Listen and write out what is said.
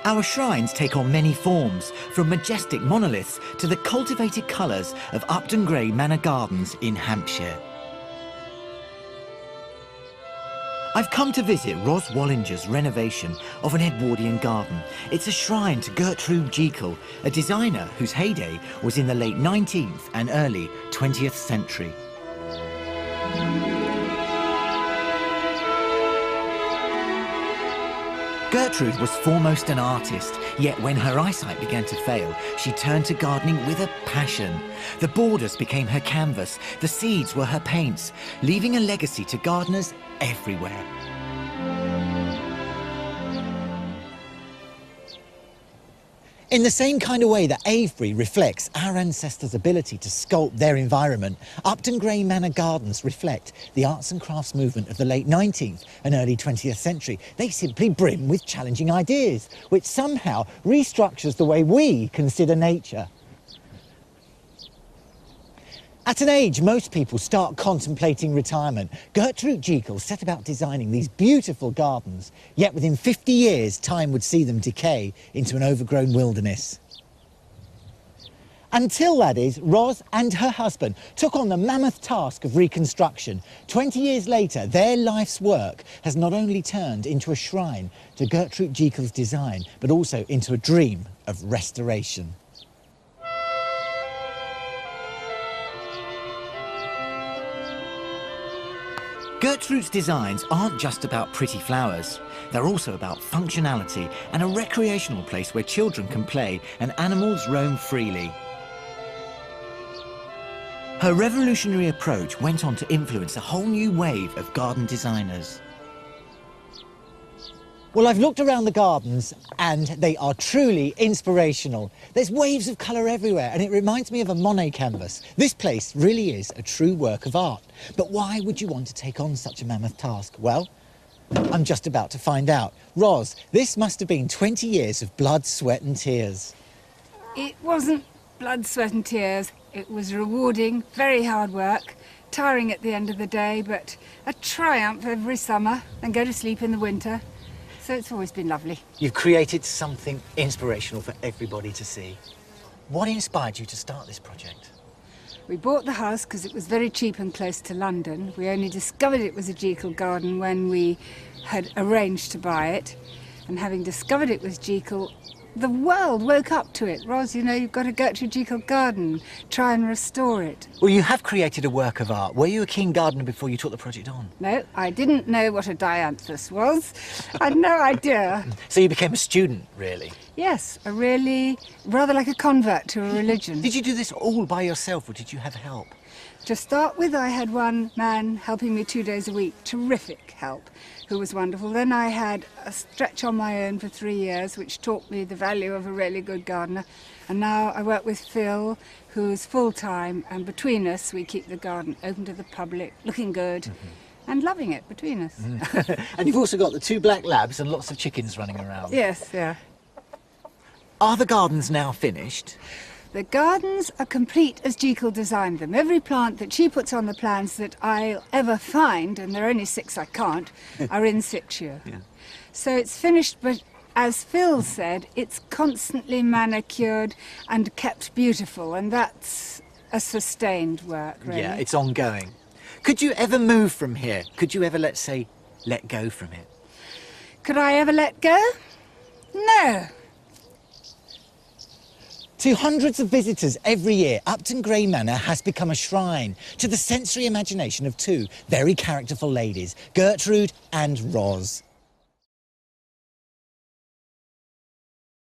Our shrines take on many forms, from majestic monoliths to the cultivated colours of Upton Gray Manor Gardens in Hampshire. I've come to visit Ros Wallinger's renovation of an Edwardian garden. It's a shrine to Gertrude Jekyll, a designer whose heyday was in the late 19th and early 20th century. Gertrude was foremost an artist, yet when her eyesight began to fail, she turned to gardening with a passion. The borders became her canvas, the seeds were her paints, leaving a legacy to gardeners everywhere. In the same kind of way that Avebury reflects our ancestors' ability to sculpt their environment, Upton Gray Manor Gardens reflect the arts and crafts movement of the late 19th and early 20th century. They simply brim with challenging ideas, which somehow restructures the way we consider nature. At an age most people start contemplating retirement, Gertrude Jekyll set about designing these beautiful gardens, yet within 50 years time would see them decay into an overgrown wilderness. Until, that is, Ros and her husband took on the mammoth task of reconstruction. 20 years later, their life's work has not only turned into a shrine to Gertrude Jekyll's design, but also into a dream of restoration. Gertrude's designs aren't just about pretty flowers. They're also about functionality and a recreational place where children can play and animals roam freely. Her revolutionary approach went on to influence a whole new wave of garden designers. Well, I've looked around the gardens and they are truly inspirational. There's waves of colour everywhere and it reminds me of a Monet canvas. This place really is a true work of art. But why would you want to take on such a mammoth task? Well, I'm just about to find out. Ros, this must have been 20 years of blood, sweat and tears. It wasn't blood, sweat and tears. It was rewarding, very hard work, tiring at the end of the day, but a triumph every summer and go to sleep in the winter. So it's always been lovely. You've created something inspirational for everybody to see. What inspired you to start this project? We bought the house because it was very cheap and close to London. We only discovered it was a Jekyll garden when we had arranged to buy it. And having discovered it was Jekyll, the world woke up to it. Ros, you know, you've got to go to Jekyll garden, try and restore it. Well, you have created a work of art. Were you a keen gardener before you took the project on? No, I didn't know what a dianthus was. I had no idea. So you became a student, really? Yes, rather like a convert to a religion. Did you do this all by yourself or did you have help? To start with, I had one man helping me 2 days a week, terrific help, who was wonderful. Then I had a stretch on my own for 3 years, which taught me the value of a really good gardener. And now I work with Phil, who's full-time, and between us we keep the garden open to the public, looking good, and loving it between us. And you've also got the 2 black labs and lots of chickens running around. Yes, yeah. Are the gardens now finished? The gardens are complete as Jekyll designed them. Every plant that she puts on the plans that I'll ever find, and there are only 6 I can't, are in situ. Yeah. So it's finished, but as Phil said, it's constantly manicured and kept beautiful, and that's a sustained work, really. Yeah, it's ongoing. Could you ever move from here? Could you ever, let's say, let go from it? Could I ever let go? No. To hundreds of visitors every year, Upton Gray Manor has become a shrine to the sensory imagination of 2 very characterful ladies, Gertrude and Ros.